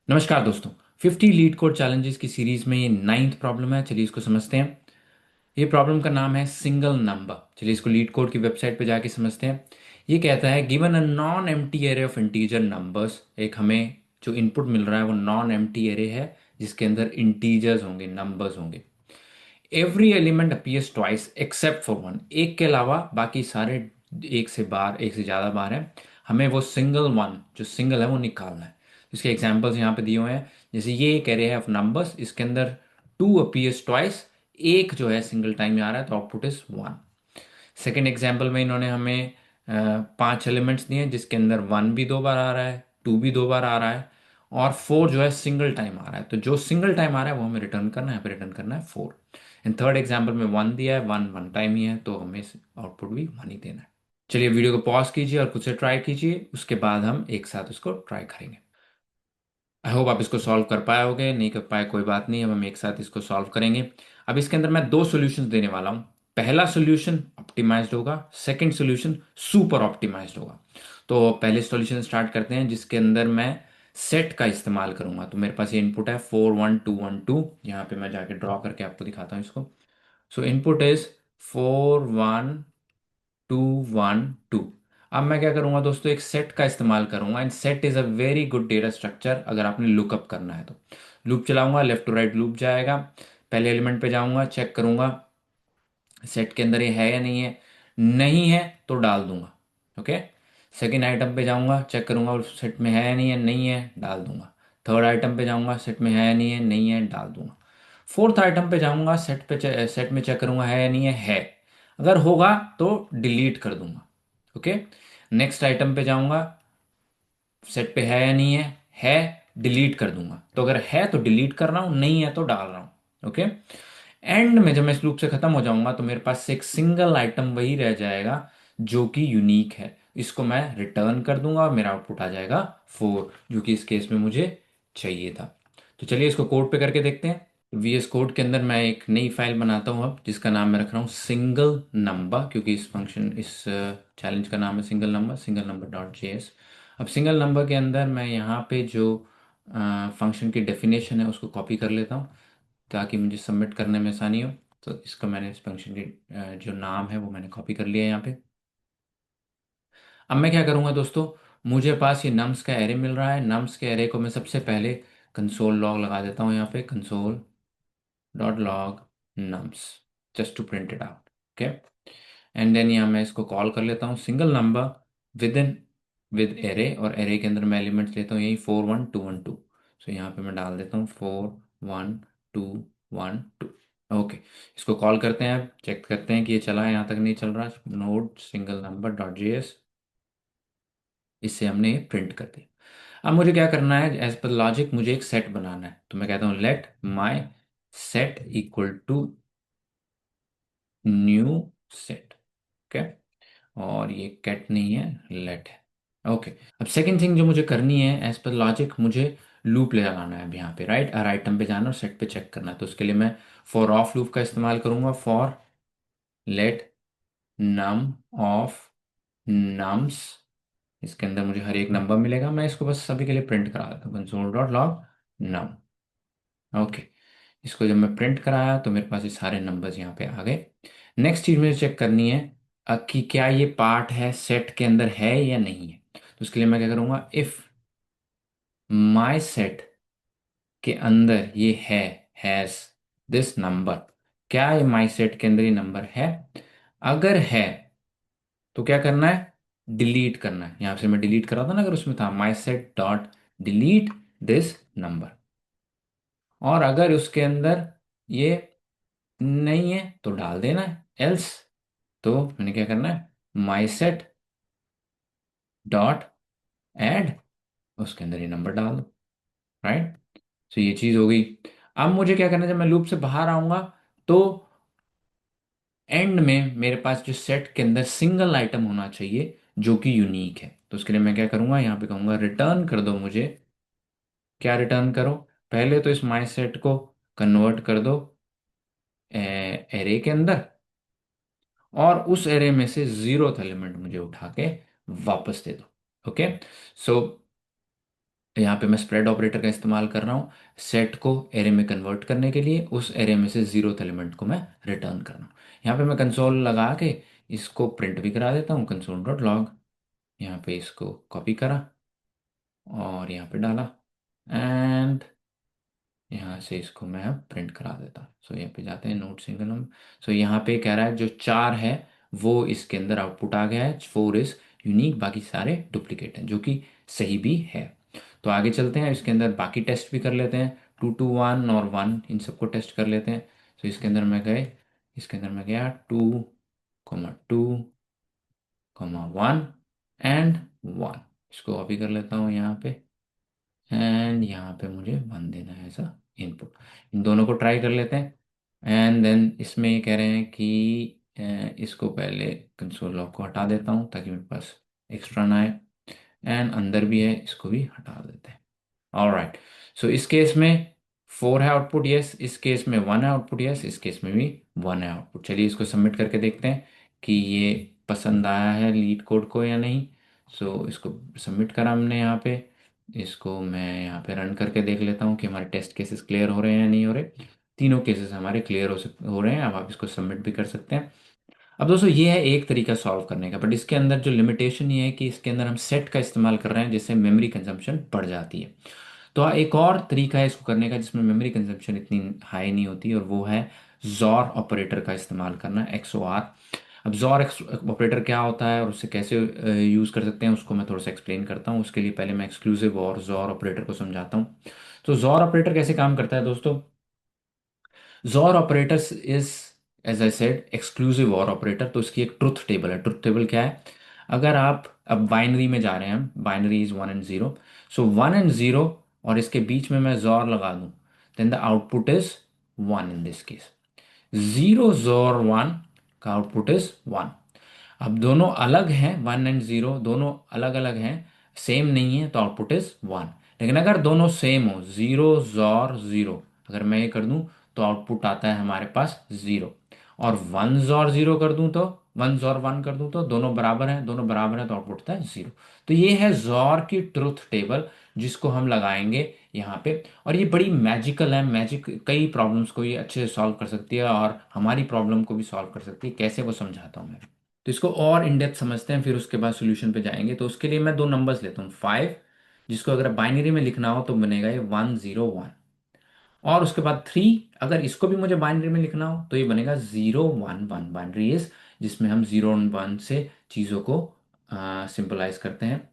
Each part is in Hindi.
नमस्कार दोस्तों। 50 लीड कोड चैलेंजेस की सीरीज में ये नाइन्थ प्रॉब्लम है। चलिए इसको समझते हैं। ये प्रॉब्लम का नाम है सिंगल नंबर। चलिए इसको लीड कोड की वेबसाइट पे जाके समझते हैं। ये कहता है given a non empty array of integer numbers. एक हमें जो इनपुट मिल रहा है वो नॉन एम्प्टी एरे है जिसके अंदर इंटीजर्स होंगे, नंबर्स होंगे। Every element appears twice except for one. एक के अलावा बाकी सारे एक से ज़्यादा बार है। हमें वो सिंगल वन जो सिंगल है वो निकालना है। इसके एग्जांपल्स यहाँ पे दिए हुए हैं। जैसे ये एक एरे है ऑफ नंबर्स, इसके अंदर टू अपीयर्स ट्वाइस, एक जो है सिंगल टाइम में आ रहा है तो output is one. Second example में इन्होंने हमें पांच एलिमेंट्स दिए हैं जिसके अंदर वन भी दो बार आ रहा है, टू भी दो बार आ रहा है और फोर जो है सिंगल टाइम आ रहा है। तो जो सिंगल टाइम आ रहा है वो हमें रिटर्न करना है। यहाँ पे रिटर्न करना है फोर। एंड थर्ड एग्जाम्पल में वन दिया है, वन वन टाइम ही है तो हमें आउटपुट भी वन ही देना है। चलिए वीडियो को पॉज कीजिए और खुद से ट्राई कीजिए, उसके बाद हम एक साथ उसको ट्राई करेंगे। आई होप आप इसको सॉल्व कर पाए होगे। नहीं कर पाए कोई बात नहीं, अब हम एक साथ इसको सॉल्व करेंगे। अब इसके अंदर मैं दो सॉल्यूशंस देने वाला हूँ। पहला सॉल्यूशन ऑप्टिमाइज्ड होगा, सेकंड सॉल्यूशन सुपर ऑप्टिमाइज्ड होगा। तो पहले सॉल्यूशन स्टार्ट करते हैं जिसके अंदर मैं सेट का इस्तेमाल करूंगा। तो मेरे पास ये इनपुट है 4 1 2 1 2। यहाँ पे मैं जाके ड्रॉ करके आपको दिखाता हूँ इसको। सो इनपुट इज 4 1 2 1 2। अब मैं क्या करूंगा दोस्तों, एक सेट का इस्तेमाल करूंगा। And set is a very good data structure अगर आपने लुकअप करना है तो। लूप चलाऊंगा, लेफ्ट टू राइट लूप जाएगा। पहले एलिमेंट पे जाऊंगा, चेक करूंगा सेट के अंदर ये है या नहीं है। नहीं है तो डाल दूंगा। ओके। सेकेंड आइटम पे जाऊंगा, चेक करूंगा उस सेट में है या नहीं है। नहीं है, डाल दूंगा। थर्ड आइटम पे जाऊंगा, सेट में है या नहीं है। नहीं है, डाल दूंगा। फोर्थ आइटम पे जाऊंगा, सेट में चेक करूंगा है या नहीं है। है। अगर होगा तो डिलीट कर दूंगा। ओके। नेक्स्ट आइटम पे जाऊंगा, सेट पे है या नहीं है। है। डिलीट कर दूंगा। तो अगर है तो डिलीट कर रहा हूं, नहीं है तो डाल रहा हूं। ओके। एंड में जब मैं इस लूप से खत्म हो जाऊंगा तो मेरे पास एक सिंगल आइटम वही रह जाएगा जो कि यूनिक है। इसको मैं रिटर्न कर दूंगा और मेरा आउटपुट आ जाएगा फोर, जो कि इस केस में मुझे चाहिए था। तो चलिए इसको कोड पे करके देखते हैं। VS कोड के अंदर मैं एक नई फाइल बनाता हूँ अब, जिसका नाम मैं रख रहा हूँ सिंगल नंबर, क्योंकि इस चैलेंज का नाम है सिंगल नंबर डॉट जेएस। अब सिंगल नंबर के अंदर मैं यहाँ पे जो फंक्शन की डेफिनेशन है उसको कॉपी कर लेता हूँ ताकि मुझे सबमिट करने में आसानी हो। तो इसका मैंने इस फंक्शन की जो नाम है वो मैंने कॉपी कर लिया है यहाँ पे। अब मैं क्या करूँगा दोस्तों, मुझे पास ये नम्स का एरे मिल रहा है। नम्स के एरे को मैं सबसे पहले कंसोल लॉग लगा देता हूँ यहाँ पे, console dot log nums, just to print it out. Okay. And then यहाँ मैं इसको कॉल कर लेता हूँ single number within with array, और एरे के अंदर मैं एलिमेंट्स लेता हूँ यही 4 1 2 1 2। सो यहाँ पे मैं डाल देता हूँ 4 1 2 1 2। ओके। इसको कॉल करते हैं, अब चेक करते हैं कि ये चला है। यहाँ तक नहीं चल रहा। Node single number dot JS, इससे हमने ये प्रिंट कर दिया। अब मुझे क्या करना है, एज पर लॉजिक मुझे एक सेट बनाना है। तो मैं कहता हूँ let my set equal to new set. Okay. और ये कैट नहीं है, लेट है। ओके। अब सेकंड थिंग जो मुझे करनी है, एज पर लॉजिक मुझे लूप ले लगाना है अब यहाँ पे। राइट, हर आइटम पे जाना और सेट पे चेक करना है। तो उसके लिए मैं फॉर ऑफ लूप का इस्तेमाल करूंगा। For let num of nums, इसके अंदर मुझे हर एक नंबर मिलेगा। मैं इसको बस सभी के लिए प्रिंट करा देता हूँ, कंसोल डॉट लॉग नम। ओके। इसको जब मैं प्रिंट कराया तो मेरे पास ये सारे नंबर्स यहाँ पे आ गए। नेक्स्ट चीज मुझे चेक करनी है कि क्या ये पार्ट है सेट के अंदर है या नहीं है। तो उसके लिए मैं क्या करूँगा, इफ माई सेट के अंदर ये हैज दिस नंबर, क्या ये माई सेट के अंदर ये नंबर है। अगर है तो क्या करना है, डिलीट करना है। यहाँ से मैं डिलीट करा था ना, अगर उसमें था my set dot delete this number. और अगर उसके अंदर ये नहीं है तो डाल देना है, एल्स तो मैंने क्या करना है, माई सेट डॉट एड, उसके अंदर ये नंबर डाल दो। राइट। तो ये चीज हो गई। अब मुझे क्या करना है, जब मैं लूप से बाहर आऊंगा तो एंड में मेरे पास जो सेट के अंदर सिंगल आइटम होना चाहिए जो कि यूनिक है। तो उसके लिए मैं क्या करूंगा, यहाँ पे कहूंगा रिटर्न कर दो मुझे। क्या रिटर्न करो, पहले तो इस माई सेट को कन्वर्ट कर दो एरे के अंदर, और उस एरे में से जीरोथ एलिमेंट मुझे उठा के वापस दे दो। ओके। सो यहाँ पे मैं स्प्रेड ऑपरेटर का इस्तेमाल कर रहा हूँ सेट को एरे में कन्वर्ट करने के लिए, उस एरे में से जीरोथ एलिमेंट को मैं रिटर्न कर रहा हूँ। यहाँ पे मैं कंसोल लगा के इसको प्रिंट भी करा देता हूँ, कंसोल डॉट लॉग। यहाँ पे इसको कॉपी करा और यहाँ पे डाला, एंड यहाँ से इसको मैं अब प्रिंट करा देता हूँ। सो यहाँ पे जाते हैं नोट सिंगल हम। सो यहाँ पे कह रहा है जो 4 है वो इसके अंदर आउटपुट आ गया है, 4 इज यूनिक, बाकी सारे डुप्लीकेट हैं, जो कि सही भी है। तो आगे चलते हैं, इसके अंदर बाकी टेस्ट भी कर लेते हैं, 2 2 1 और 1 इन सबको टेस्ट कर लेते हैं। तो इसके अंदर मैं गया 2 2 1 एंड 1। इसको कॉपी कर लेता हूँ यहाँ पे, एंड यहाँ पे मुझे 1 देना है ऐसा इनपुट। इन दोनों को ट्राई कर लेते हैं। एंड देन इसमें ये कह रहे हैं कि इसको पहले कंसोल लॉग को हटा देता हूँ ताकि मेरे पास एक्स्ट्रा ना आए, एंड अंदर भी है इसको भी हटा देते हैं। ऑलराइट, सो इस केस में 4 है आउटपुट यस, इस केस में 1 है आउटपुट यस, इस केस में भी 1 है आउटपुट। चलिए इसको सबमिट करके देखते हैं कि ये पसंद आया है लीड कोड को या नहीं। सो इसको सबमिट करा हमने यहाँ पे, इसको मैं यहाँ पे रन करके देख लेता हूँ कि हमारे टेस्ट केसेस क्लियर हो रहे हैं या नहीं हो रहे। तीनों केसेस हमारे क्लियर हो रहे हैं। अब आप इसको सबमिट भी कर सकते हैं। अब दोस्तों ये है एक तरीका सॉल्व करने का, बट इसके अंदर जो लिमिटेशन ये है कि इसके अंदर हम सेट का इस्तेमाल कर रहे हैं जिससे मेमोरी कंजम्पशन बढ़ जाती है। तो हाँ, एक और तरीका है इसको करने का जिसमें मेमोरी कंजम्पशन इतनी हाई नहीं होती, और वो है जॉर ऑपरेटर का इस्तेमाल करना, XOR। अब जॉर ऑपरेटर क्या होता है और उसे कैसे यूज़ कर सकते हैं उसको मैं थोड़ा सा एक्सप्लेन करता हूँ। उसके लिए पहले मैं एक्सक्लूसिव और जॉर ऑपरेटर को समझाता हूँ। तो जॉर ऑपरेटर कैसे काम करता है दोस्तों। XOR operator is, as I said, exclusive or operator. तो इसकी एक ट्रुथ टेबल है। ट्रुथ टेबल क्या है, अगर आप अब बाइनरी में जा रहे हैं, हम binary is 1 and 0, so 1 and 0 और इसके बीच में मैं जॉर लगा दूं, then the output is 1 in this case. 0 XOR 1 का आउटपुट इज 1। अब दोनों अलग हैं, 1 and 0 दोनों अलग अलग हैं, सेम नहीं है, तो आउटपुट इज 1। लेकिन अगर दोनों सेम हो, 0 XOR 0, अगर मैं ये कर दूं तो आउटपुट आता है हमारे पास 0। और 1 XOR 0 कर दूं तो 1 XOR 1 कर दूं तो दोनों बराबर हैं, दोनों बराबर हैं तो आउटपुट आता है 0। तो ये है जॉर की ट्रुथ टेबल जिसको हम लगाएंगे यहाँ पे। और ये बड़ी मैजिकल है, मैजिक कई प्रॉब्लम्स को ये अच्छे से सॉल्व कर सकती है और हमारी प्रॉब्लम को भी सॉल्व कर सकती है। कैसे, वो समझाता हूँ मैं। तो इसको और इन डेप्थ समझते हैं, फिर उसके बाद सोल्यूशन पे जाएंगे। तो उसके लिए मैं दो नंबर्स लेता हूँ, 5, जिसको अगर बाइनरी में लिखना हो तो बनेगा ये 1 0 1, और उसके बाद 3, अगर इसको भी मुझे बाइनरी में लिखना हो तो ये बनेगा 0 1 1। बाइनरी इज जिसमें हम 0 और 1 से चीज़ों को सिंपलाइज करते हैं।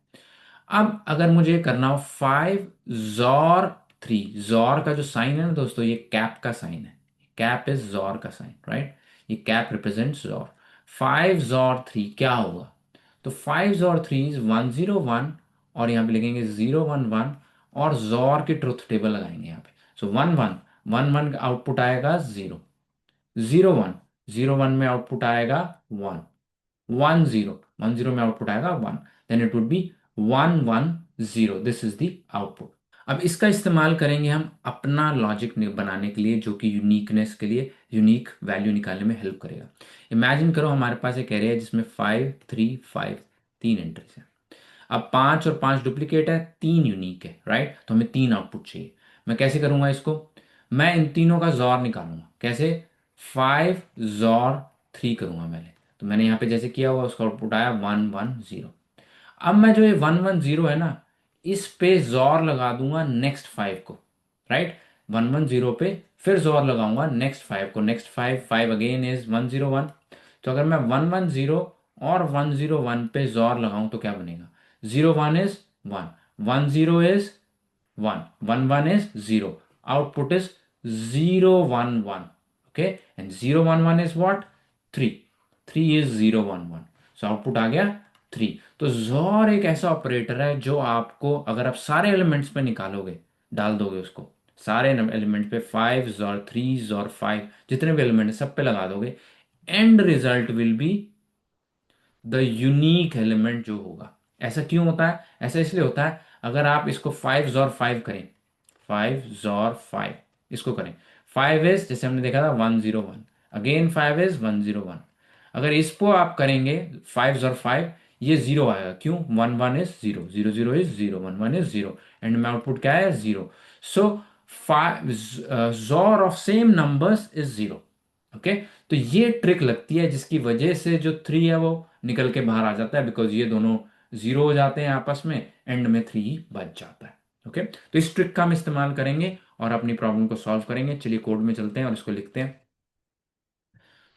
अब अगर मुझे करना हो 5 XOR 3, जॉर का जो साइन है ना दोस्तों, ये कैप का साइन है। कैप इज जॉर का साइन, राइट। ये कैप रिप्रेजेंट्स जॉर। 5 XOR 3 क्या होगा, तो 5 XOR 3 इज 1 0 1, और यहाँ पे लिखेंगे 0 1 1, और जॉर की ट्रुथ टेबल लगाएंगे यहाँ पे। सो 1 1 1 1 का आउटपुट आएगा 0, 0 1 में आउटपुट आएगा 1, 1 0 में आउटपुट आएगा 1, then it would be 1 1 0। This is the output. अब इसका इस्तेमाल करेंगे हम अपना लॉजिक बनाने के लिए, जो कि यूनिकनेस के लिए, यूनिक वैल्यू निकालने में हेल्प करेगा। इमेजिन करो हमारे पास एक एरे है जिसमें 5 3 5 तीन एंट्रीज है। अब 5 और 5 डुप्लीकेट है, 3 यूनिक है, राइट। तो हमें 3 आउटपुट चाहिए। मैं कैसे करूंगा इसको, मैं इन तीनों का जॉर निकालूंगा। कैसे, 5 XOR 3 करूंगा पहले। तो मैंने यहाँ पे जैसे किया हुआ, उसका आउटपुट आया 1 1 0। अब मैं जो ये 1 1 0 है ना, इस पे जोर लगा दूंगा नेक्स्ट 5 को, राइट। 1 1 0 पे फिर जोर लगाऊंगा नेक्स्ट 5 को, नेक्स्ट 5 5 अगेन इज 1 0 1। तो अगर मैं 1 1 0 और 1 0 1 पे जोर लगाऊं तो क्या बनेगा, 0 1 is 1, 1 0 is 1, 1 1 is 0, output is 0 1 1। Okay, and 0 1 1 is what, 3, 3 is 0 1 1, so output आ गया 3। तो जोर एक ऐसा ऑपरेटर है जो आपको, अगर आप सारे एलिमेंट्स पे निकालोगे, डाल दोगे उसको, सारे एलिमेंट पे 5 XOR 3 XOR 5 जितने भी एलिमेंट है सब पे लगा दोगे, and result will be the unique element जो होगा। ऐसा क्यों होता है, ऐसा इसलिए होता है, अगर आप इसको 5 XOR 5 करें, 5 XOR 5 इसको करें, 5 इज, जैसे हमने देखा था 1 0 1, अगेन 5 इज 1 0 1। अगर इसको आप करेंगे 5 XOR 5, ये जीरो आएगा, क्यों? One one is zero, zero zero is zero, one one is zero, and में आउटपुट क्या है? Zero. So five, jaw of same numbers is zero. Okay, तो ये ट्रिक लगती है जिसकी वजह से जो थ्री है वो निकल के बाहर आ जाता है, बिकॉज ये दोनों जीरो हो जाते हैं आपस में, एंड में थ्री ही बच जाता है। ओके, तो इस ट्रिक का हम इस्तेमाल करेंगे और अपनी प्रॉब्लम को सॉल्व करेंगे। चलिए कोड में चलते हैं और इसको लिखते हैं।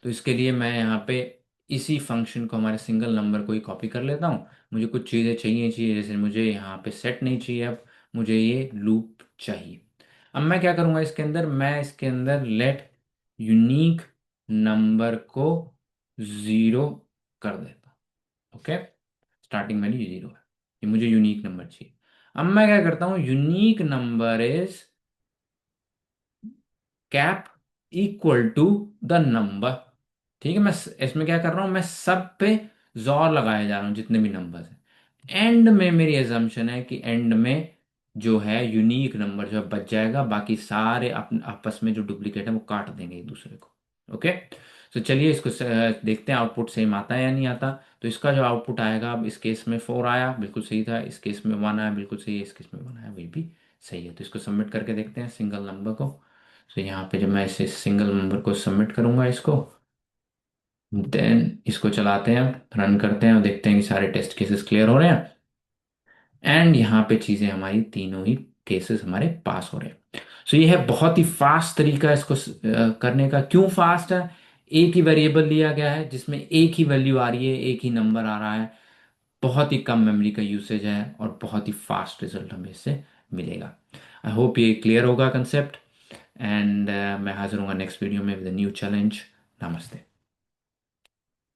तो इसके लिए मैं यहाँ पे इसी फंक्शन को, हमारे सिंगल नंबर को ही कॉपी कर लेता हूँ। मुझे कुछ चीज़ें चाहिए, जैसे मुझे यहाँ पे सेट नहीं चाहिए, अब मुझे ये लूप चाहिए। अब मैं क्या करूँगा इसके अंदर, मैं इसके अंदर लेट यूनिक नंबर को ज़ीरो कर देता हूँ। ओके, स्टार्टिंग वैल्यू जीरो है, ये मुझे यूनिक नंबर चाहिए। अब मैं क्या करता हूँ, unique number is cap equal to the number. ठीक है, मैं इसमें क्या कर रहा हूं, मैं सब पे जोर लगाए जा रहा हूं, जितने भी नंबर्स हैं। एंड में मेरी एजम्पशन है कि एंड में जो है यूनिक नंबर जो है बच जाएगा, बाकी सारे आपस में जो डुप्लीकेट है वो काट देंगे एक दूसरे को। ओके, तो चलिए इसको देखते हैं आउटपुट सेम आता है या नहीं आता। तो इसका जो आउटपुट आएगा, अब इस केस में फोर आया, बिल्कुल सही था। इस केस में वन आया, बिल्कुल सही है। इस केस में वन आया, वही भी सही है। तो इसको सबमिट करके देखते हैं सिंगल नंबर को। तो यहाँ पे जब मैं इसे सिंगल नंबर को सबमिट करूंगा इसको, देन इसको चलाते हैं, रन करते हैं और देखते हैं कि सारे टेस्ट केसेस क्लियर हो रहे हैं। एंड यहाँ पे चीज़ें हमारी तीनों ही केसेस हमारे पास हो रहे हैं। सो ये है बहुत ही फास्ट तरीका इसको करने का। क्यों फास्ट है? एक ही वेरिएबल लिया गया है जिसमें एक ही वैल्यू आ रही है, एक ही नंबर आ रहा है, बहुत ही कम मेमोरी का यूसेज है और बहुत ही फास्ट रिजल्ट हमें इससे मिलेगा। आई होप ये क्लियर होगा कंसेप्ट। एंड मैं हाजिर हूँगा नेक्स्ट वीडियो में विद न्यू चैलेंज। नमस्ते।